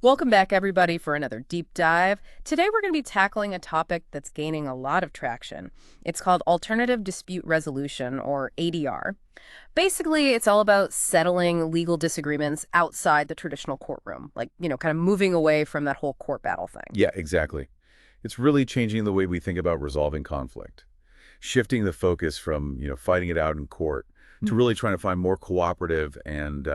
Welcome back, everybody, for another deep dive. Today, we're going to be tackling a topic that's gaining a lot of traction. It's called Alternative Dispute Resolution, or ADR. Basically, it's all about settling legal disagreements outside the traditional courtroom, like, kind of moving away from that whole court battle thing. Yeah, exactly. It's really changing the way we think about resolving conflict, shifting the focus from, fighting it out in court to really trying to find more cooperative and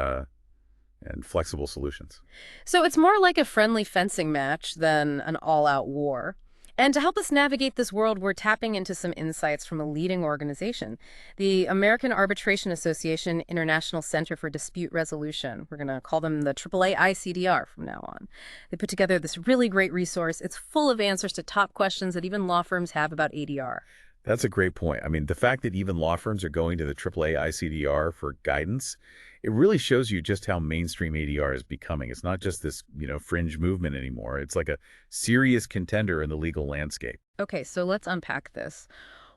flexible solutions. So it's more like a friendly fencing match than an all-out war. And to help us navigate this world, we're tapping into some insights from a leading organization, the American Arbitration Association International Center for Dispute Resolution. We're going to call them the AAA-ICDR from now on. They put together this really great resource. It's full of answers to top questions that even law firms have about ADR. That's a great point. I mean, the fact that even law firms are going to the AAA ICDR for guidance, it really shows you just how mainstream ADR is becoming. It's not just this, fringe movement anymore. It's like a serious contender in the legal landscape. Okay, so let's unpack this.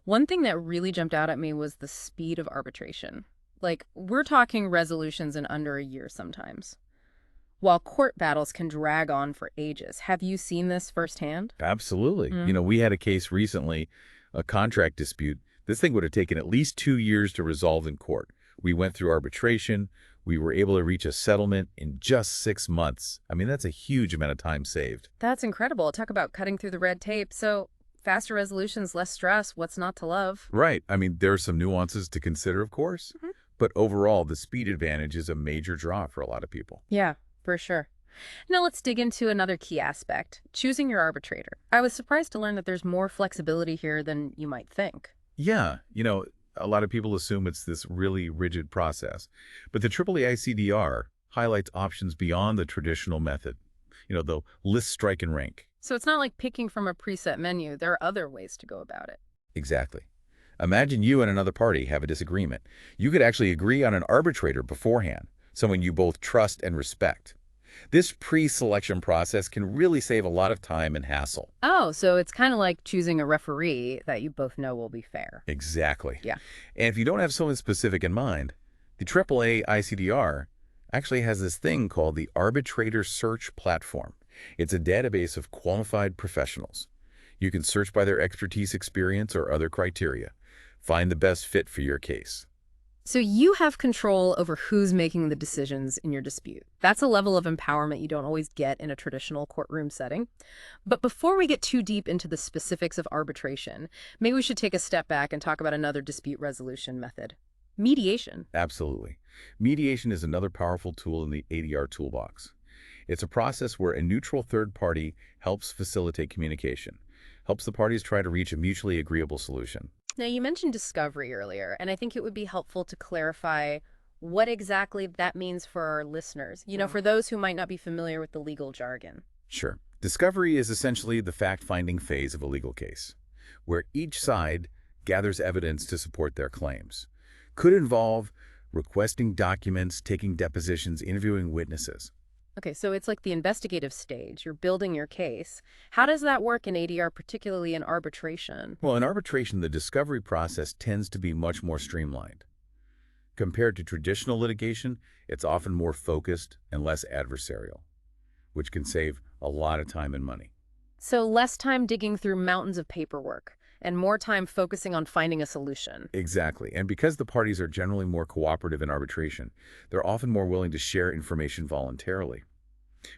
One thing that really jumped out at me was the speed of arbitration. Like, we're talking resolutions in under a year sometimes, while court battles can drag on for ages. Have you seen this firsthand? Absolutely. We had a case recently, a contract dispute. This thing would have taken at least 2 years to resolve in court. We went through arbitration. We were able to reach a settlement in just 6 months. I mean, that's a huge amount of time saved. That's incredible. Talk about cutting through the red tape. So, faster resolutions, less stress. What's not to love? Right. I mean, there are some nuances to consider, of course, Mhm. but overall, the speed advantage is a major draw for a lot of people. Yeah, for sure. Now let's dig into another key aspect, choosing your arbitrator. I was surprised to learn that there's more flexibility here than you might think. Yeah, a lot of people assume it's this really rigid process, but the AAA-ICDR highlights options beyond the traditional method, the list, strike, and rank. So it's not like picking from a preset menu. There are other ways to go about it. Exactly. Imagine you and another party have a disagreement. You could actually agree on an arbitrator beforehand, someone you both trust and respect. This pre-selection process can really save a lot of time and hassle. Oh, so it's kind of like choosing a referee that you both know will be fair. Exactly. Yeah. And if you don't have someone specific in mind, the AAA ICDR actually has this thing called the Arbitrator Search Platform. It's a database of qualified professionals. You can search by their expertise, experience, or other criteria. Find the best fit for your case. So you have control over who's making the decisions in your dispute. That's a level of empowerment you don't always get in a traditional courtroom setting. But before we get too deep into the specifics of arbitration, maybe we should take a step back and talk about another dispute resolution method, mediation. Absolutely. Mediation is another powerful tool in the ADR toolbox. It's a process where a neutral third party helps facilitate communication, helps the parties try to reach a mutually agreeable solution. Now, you mentioned discovery earlier, and I think it would be helpful to clarify what exactly that means for our listeners, for those who might not be familiar with the legal jargon. Sure. Discovery is essentially the fact-finding phase of a legal case, where each side gathers evidence to support their claims. Could involve requesting documents, taking depositions, interviewing witnesses. Okay, so it's like the investigative stage. You're building your case. How does that work in ADR, particularly in arbitration? Well, in arbitration, the discovery process tends to be much more streamlined. Compared to traditional litigation, it's often more focused and less adversarial, which can save a lot of time and money. So less time digging through mountains of paperwork and more time focusing on finding a solution. Exactly. And because the parties are generally more cooperative in arbitration, they're often more willing to share information voluntarily,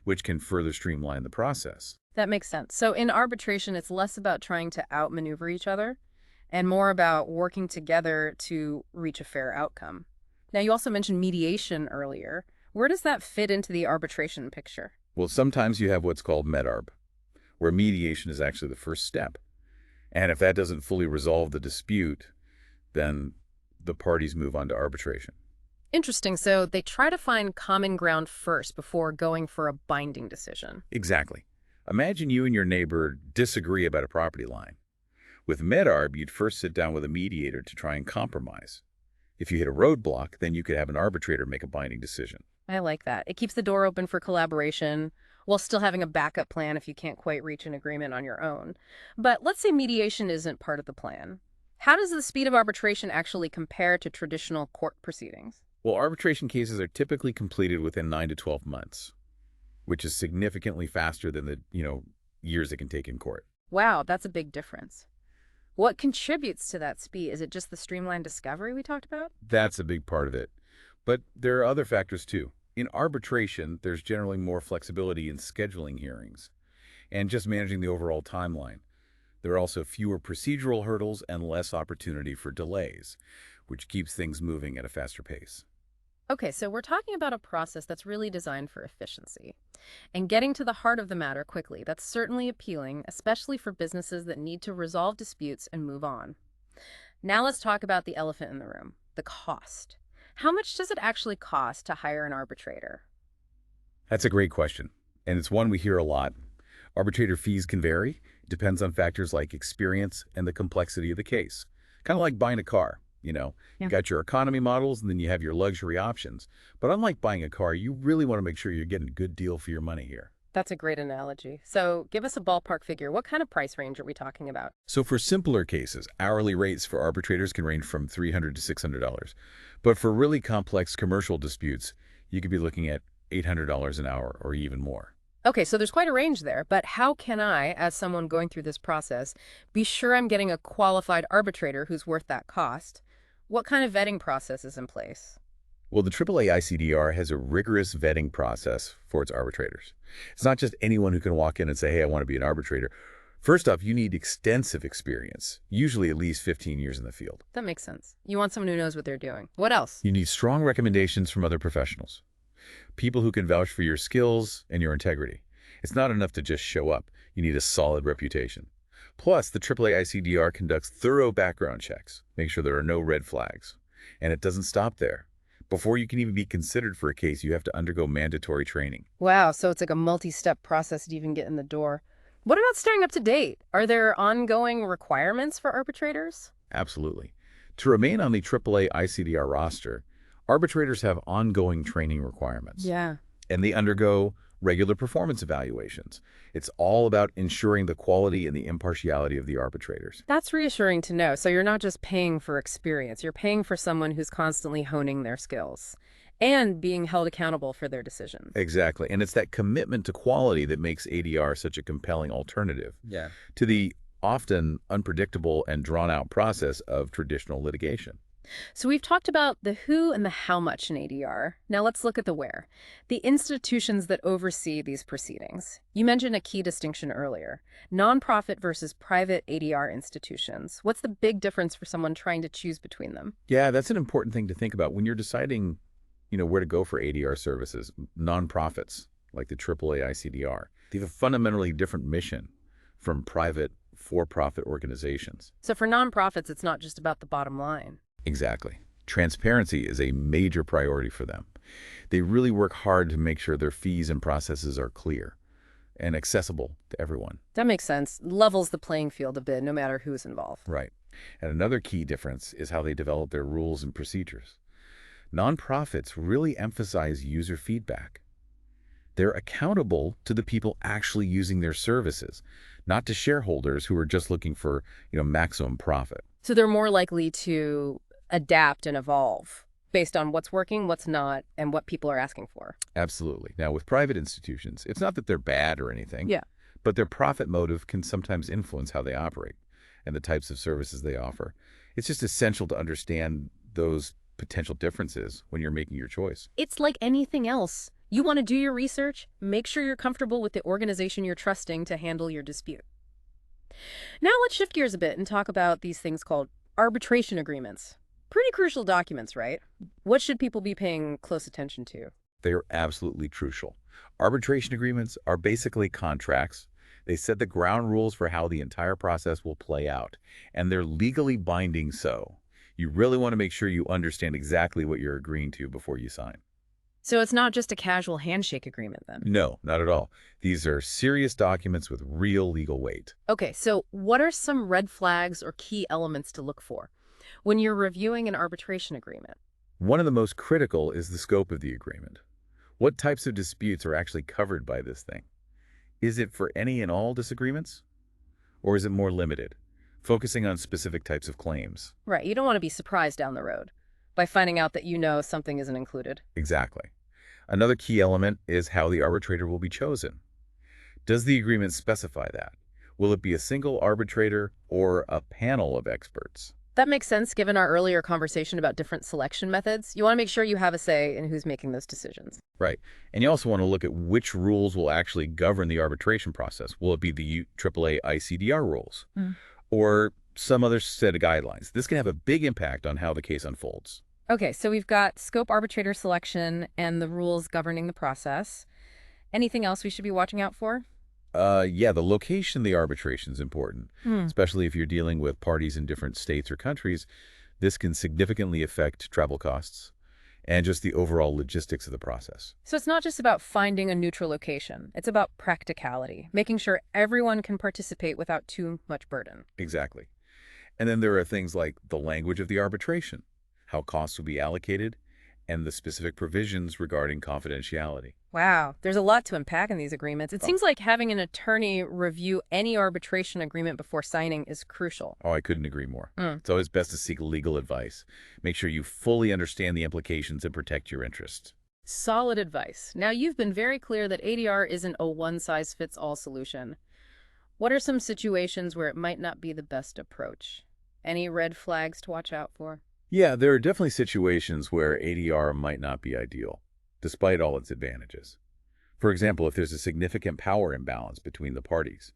which can further streamline the process. That makes sense. So in arbitration, it's less about trying to outmaneuver each other and more about working together to reach a fair outcome. Now, you also mentioned mediation earlier. Where does that fit into the arbitration picture? Well, sometimes you have what's called med-arb, where mediation is actually the first step. And if that doesn't fully resolve the dispute, then the parties move on to arbitration. Interesting. So they try to find common ground first before going for a binding decision. Exactly. Imagine you and your neighbor disagree about a property line. With med-arb, you'd first sit down with a mediator to try and compromise. If you hit a roadblock, then you could have an arbitrator make a binding decision. I like that. It keeps the door open for collaboration while still having a backup plan if you can't quite reach an agreement on your own. But let's say mediation isn't part of the plan. How does the speed of arbitration actually compare to traditional court proceedings? Well, arbitration cases are typically completed within 9 to 12 months. which is significantly faster than the, years it can take in court. Wow, that's a big difference. What contributes to that speed? Is it just the streamlined discovery we talked about? That's a big part of it. But there are other factors too. In arbitration, there's generally more flexibility in scheduling hearings and just managing the overall timeline. There are also fewer procedural hurdles and less opportunity for delays, which keeps things moving at a faster pace. Okay, so we're talking about a process that's really designed for efficiency and getting to the heart of the matter quickly. That's certainly appealing, especially for businesses that need to resolve disputes and move on. Now let's talk about the elephant in the room, the cost. How much does it actually cost to hire an arbitrator? That's a great question, and it's one we hear a lot. Arbitrator fees can vary. It depends on factors like experience and the complexity of the case. Kind of like buying a car. You Yeah. got your economy models and then you have your luxury options. But unlike buying a car, you really want to make sure you're getting a good deal for your money here. That's a great analogy. So give us a ballpark figure. What kind of price range are we talking about? So for simpler cases, hourly rates for arbitrators can range from $300 to $600. But for really complex commercial disputes, you could be looking at $800 an hour or even more. Okay, so there's quite a range there, but how can I, as someone going through this process, be sure I'm getting a qualified arbitrator who's worth that cost? What kind of vetting process is in place? Well, the AAA-ICDR has a rigorous vetting process for its arbitrators. It's not just anyone who can walk in and say, hey, I want to be an arbitrator. First off, you need extensive experience, usually at least 15 years in the field. That makes sense. You want someone who knows what they're doing. What else? You need strong recommendations from other professionals, people who can vouch for your skills and your integrity. It's not enough to just show up. You need a solid reputation. Plus, the AAA-ICDR conducts thorough background checks, make sure there are no red flags. And it doesn't stop there. Before you can even be considered for a case, you have to undergo mandatory training. Wow, so it's like a multi-step process to even get in the door. What about staying up to date? Are there ongoing requirements for arbitrators? Absolutely. To remain on the AAA-ICDR roster, arbitrators have ongoing training requirements. Yeah. And they undergo regular performance evaluations. It's all about ensuring the quality and the impartiality of the arbitrators. That's reassuring to know. So you're not just paying for experience, you're paying for someone who's constantly honing their skills and being held accountable for their decisions. Exactly. And it's that commitment to quality that makes ADR such a compelling alternative to the often unpredictable and drawn-out process of traditional litigation. So we've talked about the who and the how much in ADR. Now let's look at the where. The institutions that oversee these proceedings. You mentioned a key distinction earlier. Nonprofit versus private ADR institutions. What's the big difference for someone trying to choose between them? Yeah, that's an important thing to think about when you're deciding, where to go for ADR services. Nonprofits, like the AAA-ICDR, they have a fundamentally different mission from private for-profit organizations. So for nonprofits, it's not just about the bottom line. Exactly. Transparency is a major priority for them. They really work hard to make sure their fees and processes are clear and accessible to everyone. That makes sense. Levels the playing field a bit, no matter who's involved. Right. And another key difference is how they develop their rules and procedures. Nonprofits really emphasize user feedback. They're accountable to the people actually using their services, not to shareholders who are just looking for, maximum profit. So they're more likely to adapt and evolve based on what's working, what's not, and what people are asking for. Absolutely. Now, with private institutions, it's not that they're bad or anything, Yeah. but their profit motive can sometimes influence how they operate and the types of services they offer. It's just essential to understand those potential differences when you're making your choice. It's like anything else. You want to do your research, make sure you're comfortable with the organization you're trusting to handle your dispute. Now let's shift gears a bit and talk about these things called arbitration agreements. Pretty crucial documents, right? What should people be paying close attention to? They are absolutely crucial. Arbitration agreements are basically contracts. They set the ground rules for how the entire process will play out, and they're legally binding so. You really want to make sure you understand exactly what you're agreeing to before you sign. So it's not just a casual handshake agreement then? No, not at all. These are serious documents with real legal weight. Okay, so what are some red flags or key elements to look for when you're reviewing an arbitration agreement? One of the most critical is the scope of the agreement. What types of disputes are actually covered by this thing? Is it for any and all disagreements? Or is it more limited, focusing on specific types of claims? Right, you don't want to be surprised down the road by finding out that something isn't included. Exactly. Another key element is how the arbitrator will be chosen. Does the agreement specify that? Will it be a single arbitrator or a panel of experts? That makes sense given our earlier conversation about different selection methods. You want to make sure you have a say in who's making those decisions. Right. And you also want to look at which rules will actually govern the arbitration process. Will it be the AAA-ICDR rules or some other set of guidelines? This can have a big impact on how the case unfolds. Okay, so we've got scope arbitrator selection and the rules governing the process. Anything else we should be watching out for? Yeah, the location of the arbitration is important, Hmm. especially if you're dealing with parties in different states or countries. This can significantly affect travel costs and just the overall logistics of the process. So it's not just about finding a neutral location. It's about practicality, making sure everyone can participate without too much burden. Exactly. And then there are things like the language of the arbitration, how costs will be allocated, and the specific provisions regarding confidentiality. Wow, there's a lot to unpack in these agreements. It Oh, seems like having an attorney review any arbitration agreement before signing is crucial. oh, I couldn't agree more. Mm. It's always best to seek legal advice. Make sure you fully understand the implications and protect your interests. Solid advice. Now, you've been very clear that ADR isn't a one-size-fits-all solution. What are some situations where it might not be the best approach? Any red flags to watch out for? Yeah, there are definitely situations where ADR might not be ideal, despite all its advantages. For example, if there's a significant power imbalance between the parties,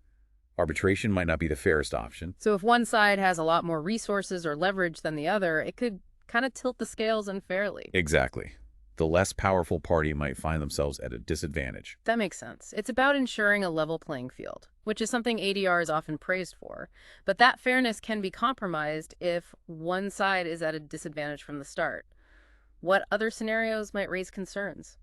arbitration might not be the fairest option. So if one side has a lot more resources or leverage than the other, it could kind of tilt the scales unfairly. Exactly. The less powerful party might find themselves at a disadvantage. That makes sense. It's about ensuring a level playing field, which is something ADR is often praised for. But that fairness can be compromised if one side is at a disadvantage from the start. What other scenarios might raise concerns?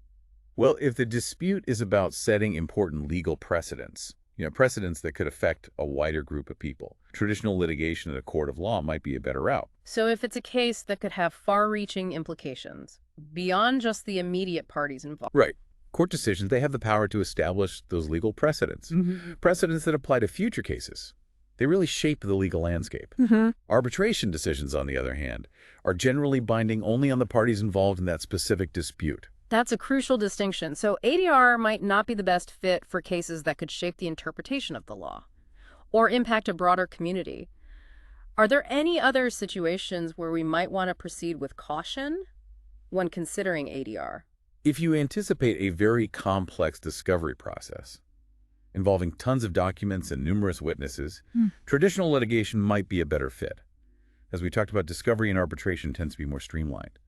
Well, if the dispute is about setting important legal precedents, precedents that could affect a wider group of people, traditional litigation in a court of law might be a better route. So if it's a case that could have far-reaching implications, beyond just the immediate parties involved. Right. Court decisions, they have the power to establish those legal precedents, precedents that apply to future cases. They really shape the legal landscape. Arbitration decisions, on the other hand, are generally binding only on the parties involved in that specific dispute. That's a crucial distinction. So ADR might not be the best fit for cases that could shape the interpretation of the law or impact a broader community. Are there any other situations where we might want to proceed with caution when considering ADR? If you anticipate a very complex discovery process involving tons of documents and numerous witnesses, traditional litigation might be a better fit. As we talked about, discovery and arbitration tends to be more streamlined,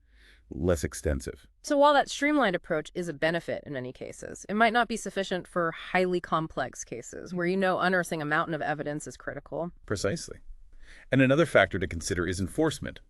less extensive. So while that streamlined approach is a benefit in many cases, it might not be sufficient for highly complex cases where unearthing a mountain of evidence is critical. Precisely. And another factor to consider is enforcement.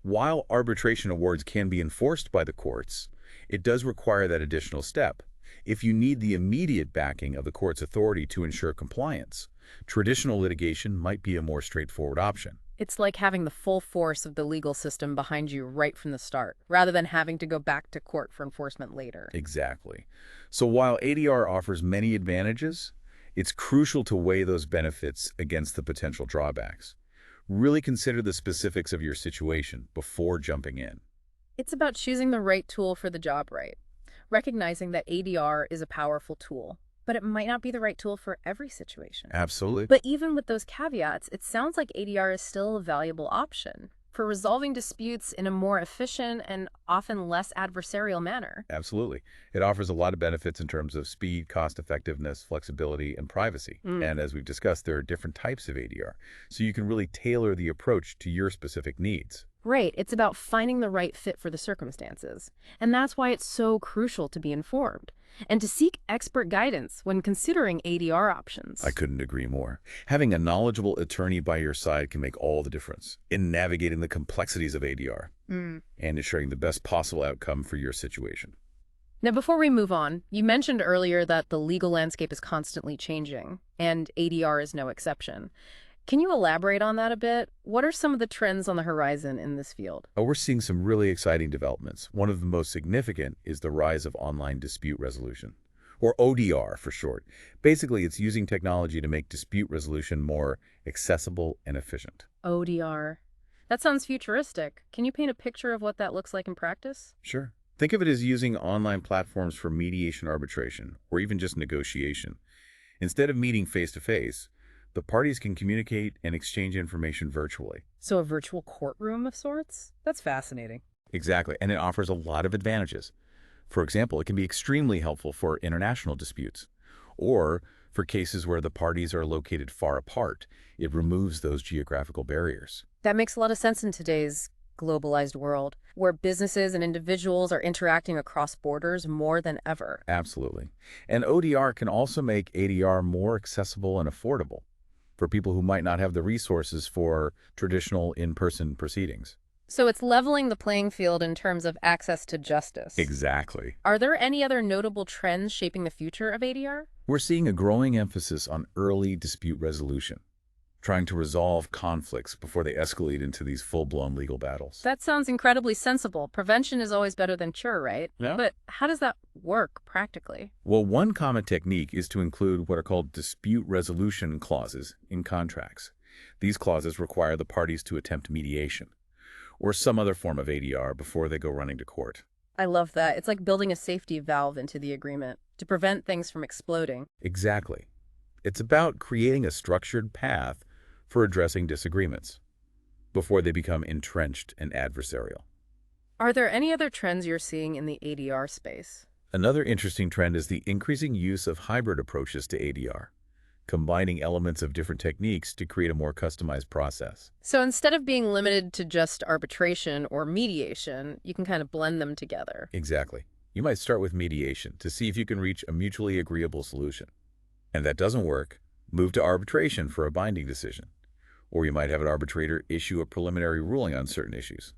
While arbitration awards can be enforced by the courts, it does require that additional step. If you need the immediate backing of the court's authority to ensure compliance, traditional litigation might be a more straightforward option. It's like having the full force of the legal system behind you right from the start, rather than having to go back to court for enforcement later. Exactly. So while ADR offers many advantages, it's crucial to weigh those benefits against the potential drawbacks. Really consider the specifics of your situation before jumping in. It's about choosing the right tool for the job right, recognizing that ADR is a powerful tool, but it might not be the right tool for every situation. Absolutely. But even with those caveats, it sounds like ADR is still a valuable option for resolving disputes in a more efficient and often less adversarial manner. Absolutely. It offers a lot of benefits in terms of speed, cost effectiveness, flexibility, and privacy. And as we've discussed, there are different types of ADR, so you can really tailor the approach to your specific needs. Right, it's about finding the right fit for the circumstances. And that's why it's so crucial to be informed and to seek expert guidance when considering ADR options. I couldn't agree more. Having a knowledgeable attorney by your side can make all the difference in navigating the complexities of ADR and ensuring the best possible outcome for your situation. Now, before we move on, you mentioned earlier that the legal landscape is constantly changing, and ADR is no exception. Can you elaborate on that a bit? What are some of the trends on the horizon in this field? We're seeing some really exciting developments. One of the most significant is the rise of online dispute resolution, or ODR for short. Basically, it's using technology to make dispute resolution more accessible and efficient. ODR. That sounds futuristic. Can you paint a picture of what that looks like in practice? Sure. Think of it as using online platforms for mediation, arbitration, or even just negotiation. Instead of meeting face-to-face, the parties can communicate and exchange information virtually. So a virtual courtroom of sorts? That's fascinating. Exactly, and it offers a lot of advantages. For example, it can be extremely helpful for international disputes, or for cases where the parties are located far apart. It removes those geographical barriers. That makes a lot of sense in today's globalized world, where businesses and individuals are interacting across borders more than ever. Absolutely. And ODR can also make ADR more accessible and affordable for people who might not have the resources for traditional in-person proceedings. So it's leveling the playing field in terms of access to justice. Exactly. Are there any other notable trends shaping the future of ADR? We're seeing a growing emphasis on early dispute resolution, trying to resolve conflicts before they escalate into these full-blown legal battles. That sounds incredibly sensible. Prevention is always better than cure, right? Yeah. But how does that work practically? Well, one common technique is to include what are called dispute resolution clauses in contracts. These clauses require the parties to attempt mediation or some other form of ADR before they go running to court. I love that. It's like building a safety valve into the agreement to prevent things from exploding. Exactly. It's about creating a structured path for addressing disagreements before they become entrenched and adversarial. Are there any other trends you're seeing in the ADR space? Another interesting trend is the increasing use of hybrid approaches to ADR, combining elements of different techniques to create a more customized process. So instead of being limited to just arbitration or mediation, you can kind of blend them together. Exactly. You might start with mediation to see if you can reach a mutually agreeable solution. And if that doesn't work, move to arbitration for a binding decision. Or you might have an arbitrator issue a preliminary ruling on certain issues,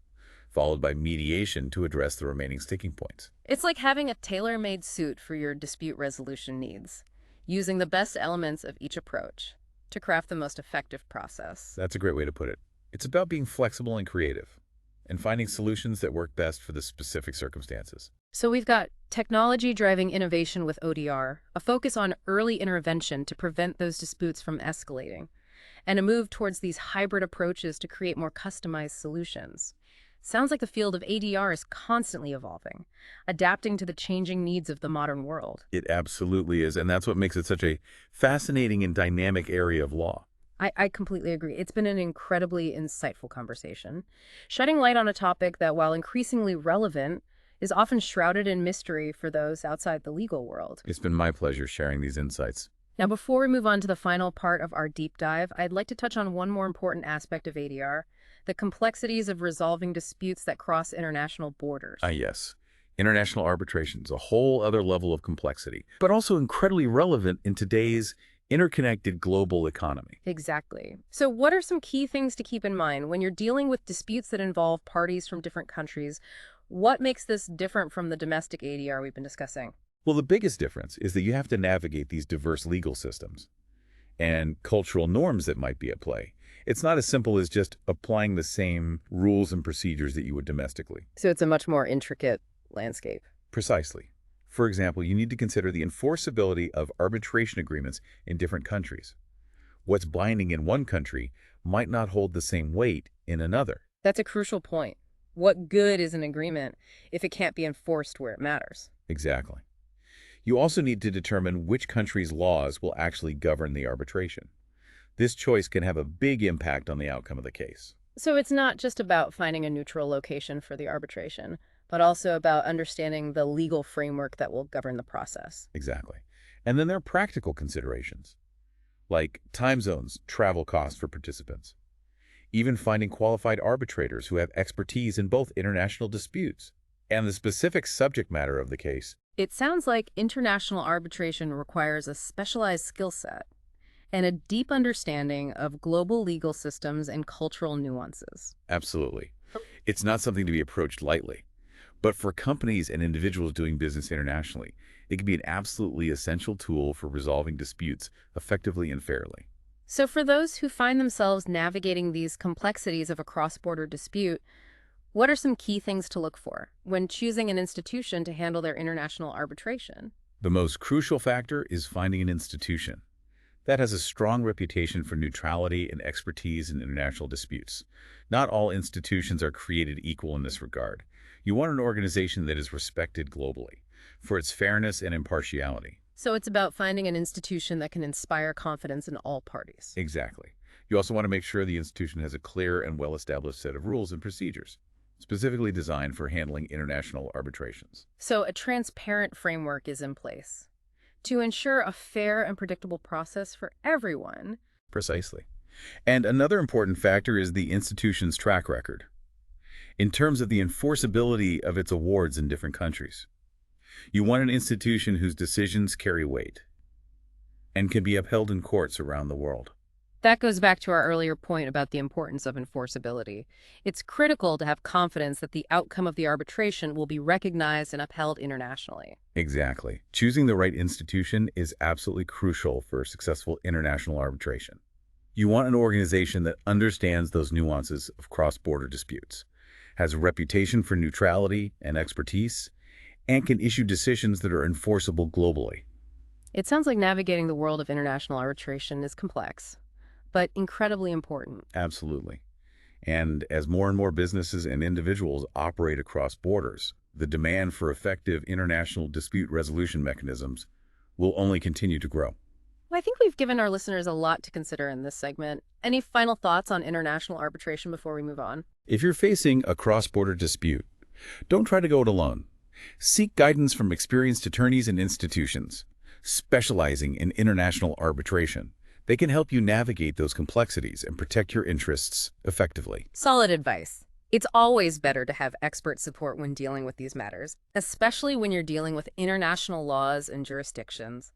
followed by mediation to address the remaining sticking points. It's like having a tailor-made suit for your dispute resolution needs, using the best elements of each approach to craft the most effective process. That's a great way to put it. It's about being flexible and creative, and finding solutions that work best for the specific circumstances. So we've got technology driving innovation with ODR, a focus on early intervention to prevent those disputes from escalating, and a move towards these hybrid approaches to create more customized solutions. Sounds like the field of ADR is constantly evolving, adapting to the changing needs of the modern world. It absolutely is, and that's what makes it such a fascinating and dynamic area of law. I completely agree. It's been an incredibly insightful conversation, shedding light on a topic that, while increasingly relevant, is often shrouded in mystery for those outside the legal world. It's been my pleasure sharing these insights. Now, before we move on to the final part of our deep dive, I'd like to touch on one more important aspect of ADR, the complexities of resolving disputes that cross international borders. Yes. International arbitration is a whole other level of complexity, but also incredibly relevant in today's interconnected global economy. Exactly. So what are some key things to keep in mind when you're dealing with disputes that involve parties from different countries? What makes this different from the domestic ADR we've been discussing? Well, the biggest difference is that you have to navigate these diverse legal systems and cultural norms that might be at play. It's not as simple as just applying the same rules and procedures that you would domestically. So it's a much more intricate landscape. Precisely. For example, you need to consider the enforceability of arbitration agreements in different countries. What's binding in one country might not hold the same weight in another. That's a crucial point. What good is an agreement if it can't be enforced where it matters? Exactly. You also need to determine which country's laws will actually govern the arbitration. This choice can have a big impact on the outcome of the case. So it's not just about finding a neutral location for the arbitration, but also about understanding the legal framework that will govern the process. Exactly. And then there are practical considerations, like time zones, travel costs for participants, even finding qualified arbitrators who have expertise in both international disputes and the specific subject matter of the case. It sounds like international arbitration requires a specialized skill set and a deep understanding of global legal systems and cultural nuances. Absolutely. It's not something to be approached lightly. But for companies and individuals doing business internationally, it can be an absolutely essential tool for resolving disputes effectively and fairly. So for those who find themselves navigating these complexities of a cross-border dispute, what are some key things to look for when choosing an institution to handle their international arbitration? The most crucial factor is finding an institution that has a strong reputation for neutrality and expertise in international disputes. Not all institutions are created equal in this regard. You want an organization that is respected globally for its fairness and impartiality. So it's about finding an institution that can inspire confidence in all parties. Exactly. You also want to make sure the institution has a clear and well-established set of rules and procedures, specifically designed for handling international arbitrations. So a transparent framework is in place to ensure a fair and predictable process for everyone. Precisely. And another important factor is the institution's track record, in terms of the enforceability of its awards in different countries. You want an institution whose decisions carry weight and can be upheld in courts around the world. That goes back to our earlier point about the importance of enforceability. It's critical to have confidence that the outcome of the arbitration will be recognized and upheld internationally. Exactly. Choosing the right institution is absolutely crucial for successful international arbitration. You want an organization that understands those nuances of cross-border disputes, has a reputation for neutrality and expertise, and can issue decisions that are enforceable globally. It sounds like navigating the world of international arbitration is complex, but incredibly important. Absolutely. And as more and more businesses and individuals operate across borders, the demand for effective international dispute resolution mechanisms will only continue to grow. Well, I think we've given our listeners a lot to consider in this segment. Any final thoughts on international arbitration before we move on? If you're facing a cross-border dispute, don't try to go it alone. Seek guidance from experienced attorneys and institutions specializing in international arbitration. They can help you navigate those complexities and protect your interests effectively. Solid advice. It's always better to have expert support when dealing with these matters, especially when you're dealing with international laws and jurisdictions.